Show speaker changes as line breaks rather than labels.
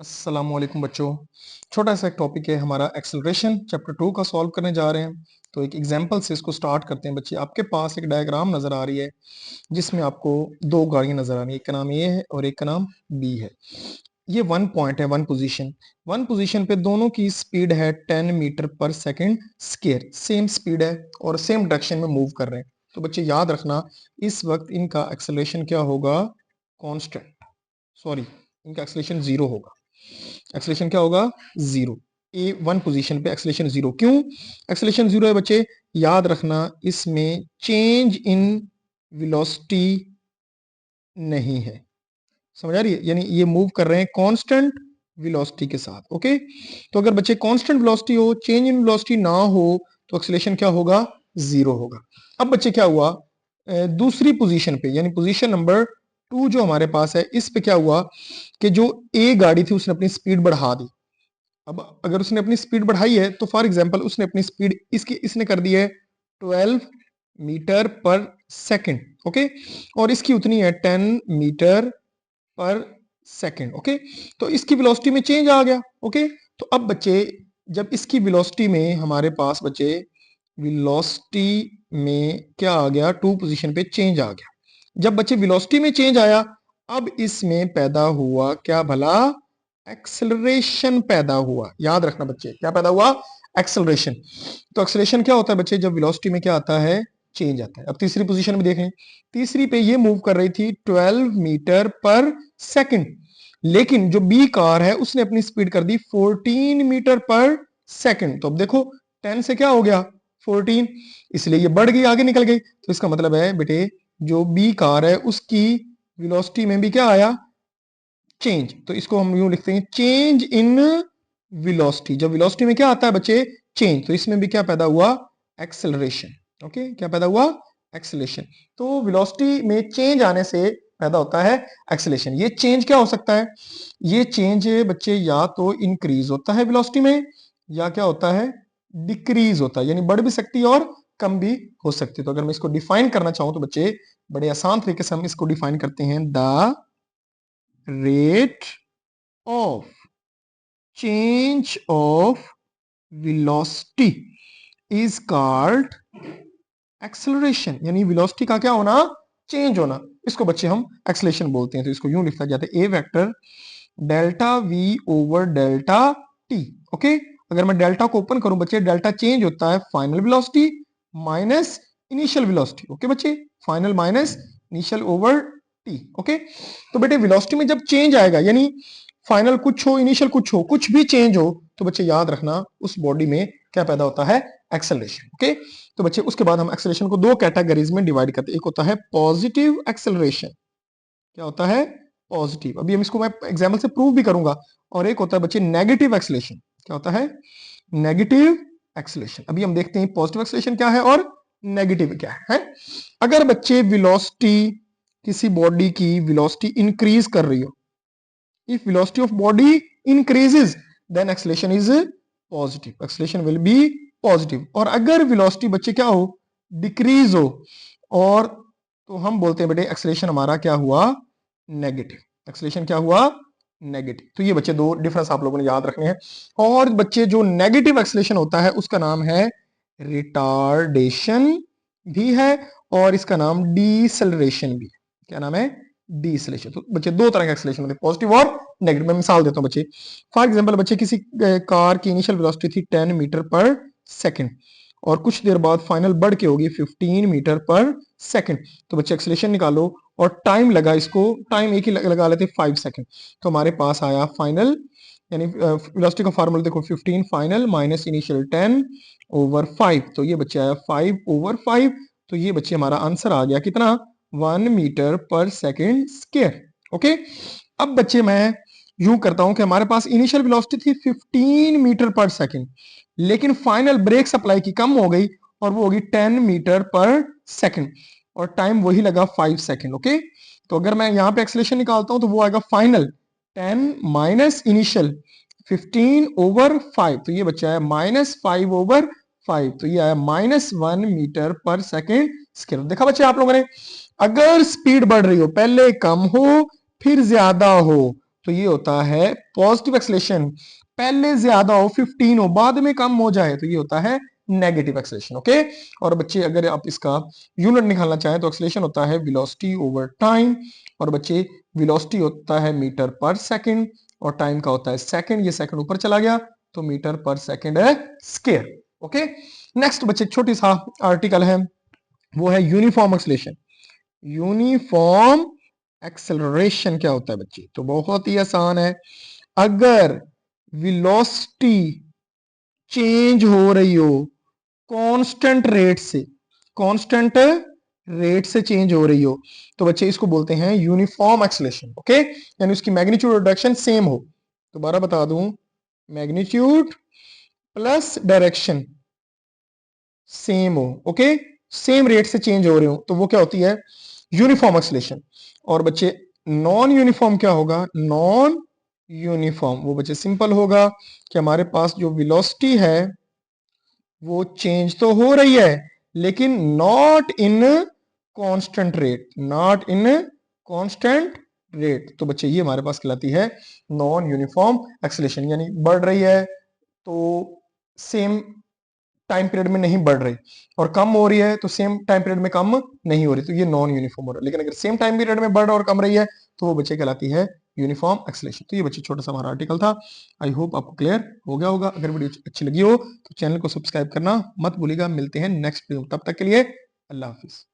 अस्सलामुअलैकुम बच्चों। छोटा सा एक टॉपिक है हमारा एक्सेलरेशन, चैप्टर 2 का सॉल्व करने जा रहे हैं। तो एक एग्जांपल से इसको स्टार्ट करते हैं बच्चे। आपके पास एक डायग्राम नज़र आ रही है जिसमें आपको दो गाड़ियां नज़र आ रही है, एक का नाम ए है और एक का नाम बी है। ये वन पॉइंट है, वन पोजीशन पे दोनों की स्पीड है 10 मीटर पर सेकेंड स्क्वायर। सेम स्पीड है और सेम डायरेक्शन में मूव कर रहे हैं। तो बच्चे याद रखना, इस वक्त इनका एक्सेलरेशन क्या होगा? कांस्टेंट, सॉरी, इनका एक्सेलरेशन जीरो होगा। एक्सेलेरेशन क्या होगा? जीरो। ए वन पोजीशन पे एक्सेलेरेशन जीरो। क्यों एक्सेलेरेशन जीरो है बच्चे? याद रखना, इसमें चेंज इन वेलोसिटी नहीं है। समझ आ रही है? यानी ये मूव कर रहे हैं कांस्टेंट वेलोसिटी के साथ। ओके, तो अगर बच्चे कांस्टेंट वेलोसिटी हो, चेंज इन वेलोसिटी ना हो, तो एक्सेलेरेशन क्या होगा? जीरो होगा। अब बच्चे क्या हुआ, दूसरी पोजीशन पे यानी पोजीशन नंबर 2 जो हमारे पास है, इस पे क्या हुआ कि जो ए गाड़ी थी उसने अपनी स्पीड बढ़ा दी। अब अगर उसने अपनी स्पीड बढ़ाई है तो फॉर एग्जांपल उसने अपनी स्पीड इसने कर दी है 12 मीटर पर सेकंड। ओके, और इसकी उतनी है 10 मीटर पर सेकंड। ओके, तो इसकी वेलोसिटी में चेंज आ गया। ओके, तो अब बच्चे जब इसकी वेलोसिटी में हमारे पास बच्चे वेलोसिटी में क्या आ गया? टू पोजीशन पे चेंज आ गया। जब बच्चे वेलोसिटी में चेंज आया, अब इसमें पैदा हुआ क्या भला? एक्सेलरेशन पैदा हुआ। याद रखना बच्चे, क्या पैदा हुआ? एक्सेलरेशन। तो एक्सेलरेशन क्या होता है बच्चे? जब वेलोसिटी में क्या आता है? चेंज आता है। अब तीसरी पोजीशन में देखें, तीसरी पे ये मूव कर रही थी 12 मीटर पर सेकंड, लेकिन जो बी कार है उसने अपनी स्पीड कर दी 14 मीटर पर सेकंड। तो अब देखो 10 से क्या हो गया? 14, इसलिए ये बढ़ गई, आगे निकल गई। तो इसका मतलब है बेटे, जो बी कार है उसकी वेलोसिटी में भी क्या आया? चेंज। तो इसको हम यूं लिखते हैं, चेंज इन वेलोसिटी। जब वेलोसिटी में क्या आता है बच्चे? चेंज, तो इसमें भी क्या पैदा हुआ? एक्सेलरेशन। ओके, क्या पैदा हुआ? एक्सेलरेशन। तो वेलोसिटी में चेंज आने से पैदा होता है एक्सेलरेशन। ये चेंज क्या हो सकता है? ये चेंज बच्चे या तो इंक्रीज होता है वेलोसिटी में, या क्या होता है? डिक्रीज होता है, यानी बढ़ भी सकती है और कम भी हो सकती है। तो अगर मैं इसको डिफाइन करना चाहूं तो बच्चे बड़े आसान तरीके से हम इसको डिफाइन करते हैं। The rate of change of velocity is called acceleration। यानी वेलोसिटी का क्या होना? चेंज होना। इसको बच्चे हम एक्सेलरेशन बोलते हैं। तो इसको यूं लिखा जाता है, a vector delta v over delta t. Okay, अगर मैं डेल्टा को ओपन करूं बच्चे, डेल्टा चेंज होता है final velocity minus initial velocity. Okay बच्चे, final minus initial over t. Okay, तो बेटे वेलोसिटी में जब चेंज आएगा, यानी फाइनल कुछ हो, इनिशियल कुछ हो, कुछ भी चेंज हो, तो बच्चे याद रखना उस बॉडी में क्या पैदा होता है? एक्सेलरेशन। ओके, तो बच्चे उसके बाद हम एक्सेलरेशन को दो कैटेगरीज में डिवाइड करते हैं। एक होता है पॉजिटिव एक्सेलरेशन। क्या होता है? पॉजिटिव। अभी हम इसको मैं एग्जाम्पल से प्रूव भी करूंगा। और एक होता है बच्चे नेगेटिव एक्सेलरेशन। क्या होता है? Negative acceleration. अभी हम देखते हैं पॉजिटिव एक्सेलरेशन क्या है और नेगेटिव क्या है। अगर बच्चे वेलोसिटी, किसी बॉडी की वेलोसिटी इंक्रीज कर रही हो, if velocity of body increases then acceleration is positive, acceleration will be positive. और अगर वेलोसिटी बच्चे क्या हो? डिक्रीज हो, और तो हम बोलते हैं बेटे एक्सेलरेशन हमारा क्या हुआ? नेगेटिव। एक्सेलरेशन क्या हुआ? नेगेटिव। तो ये बच्चे दो डिफरेंस आप लोगों ने याद रखने हैं। और बच्चे जो नेगेटिव एक्सेलरेशन होता है उसका नाम है रिटार्डेशन भी है, और इसका नाम डीसेलरेशन भी है। क्या नाम है? डीसेलेशन। तो बच्चे दो तरह के एक्सेलरेशन होते हैं, पॉजिटिव और नेगेटिव। मैं मिसाल देता हूं बच्चे। फॉर एग्जांपल बच्चे, किसी कार की इनिशियल वेलोसिटी थी 10 मीटर पर सेकंड, और कुछ देर बाद फाइनल बढ़ के होगी 15 मीटर पर सेकंड। तो बच्चे एक्सेलरेशन निकालो, और टाइम लगा, इसको टाइम एक ही लगा लेते 5 सेकंड। तो हमारे पास आया फाइनल, यानी वेलोसिटी का फार्मूला देखो, 15 फाइनल माइनस इनिशियल 10 ओवर 5। तो ये बच्चे आया 5 ओवर 5। तो ये बच्चे हमारा आंसर आ गया कितना? 1 मीटर पर सेकेंड स्क्वायर। ओके, अब बच्चे मैं यूं करता हूं कि हमारे पास इनिशियल वेलोसिटी थी 15 मीटर पर सेकेंड, लेकिन फाइनल ब्रेक सप्लाई की कम हो गई और वो होगी 10 मीटर पर सेकेंड, और टाइम वही लगा 5 सेकेंड। ओके, तो अगर मैं यहां पे एक्सेलरेशन निकालता हूं तो वो आएगा फाइनल 10 माइनस इनिशियल 15 ओवर 5। तो ये बच्चा है माइनस 5 ओवर 5। तो ये आया -1 मीटर पर सेकेंड स्क्वायर। देखा बच्चे आप लोगों ने, अगर स्पीड बढ़ रही हो, पहले कम हो फिर ज्यादा हो, तो ये होता है पॉजिटिव एक्सेलरेशन। पहले ज्यादा हो 15 हो बाद में कम हो जाए तो ये होता है नेगेटिव एक्सेलरेशन। ओके, और बच्चे अगर आप इसका यूनिट निकालना चाहें तो एक्सेलरेशन होता है वेलोसिटी ओवर टाइम, और बच्चे वेलोसिटी होता है मीटर पर सेकंड और टाइम का होता है सेकंड। ये सेकंड ऊपर चला गया तो मीटर पर सेकंड है स्क्वायर। ओके, नेक्स्ट बच्चे छोटी सा आर्टिकल है, वो है यूनिफॉर्म एक्सेलरेशन। यूनिफॉर्म एक्सेलरेशन क्या होता है बच्चे? तो बहुत ही आसान है। अगर वेलोसिटी चेंज हो रही हो कांस्टेंट रेट से, कांस्टेंट रेट से चेंज हो रही हो तो बच्चे इसको बोलते हैं यूनिफॉर्म एक्सेलरेशन। ओके, यानी उसकी मैग्नीट्यूड और डायरेक्शन सेम हो। दोबारा बता दूं, मैग्नीट्यूड प्लस डायरेक्शन सेम हो। ओके, सेम रेट से चेंज हो रहे हो तो वो क्या होती है? Uniform acceleration. और बच्चे नॉन यूनिफॉर्म क्या होगा? नॉन यूनिफॉर्म वो बच्चे सिंपल होगा कि हमारे पास जो वेलोसिटी है वो चेंज तो हो रही है लेकिन not in constant rate, not in constant rate. तो बच्चे ये हमारे पास कहलाती है नॉन यूनिफॉर्म एक्सेलरेशन, यानी बढ़ रही है तो सेम टाइम पीरियड में नहीं बढ़ रही, और कम हो रही है तो सेम टाइम पीरियड में कम नहीं हो रही, तो ये नॉन यूनिफॉर्म हो रहा है। लेकिन अगर सेम टाइम पीरियड में बढ़ और कम रही है तो वो बच्चे कहलाती है यूनिफॉर्म एक्सेलरेशन। तो ये बच्चे छोटा सा हमारा आर्टिकल था। आई होप आपको क्लियर हो गया होगा। अगर वीडियो अच्छी लगी हो तो चैनल को सब्सक्राइब करना मत भूलिएगा। मिलते हैं नेक्स्ट वीडियो, तब तक के लिए अल्लाह हाफिज।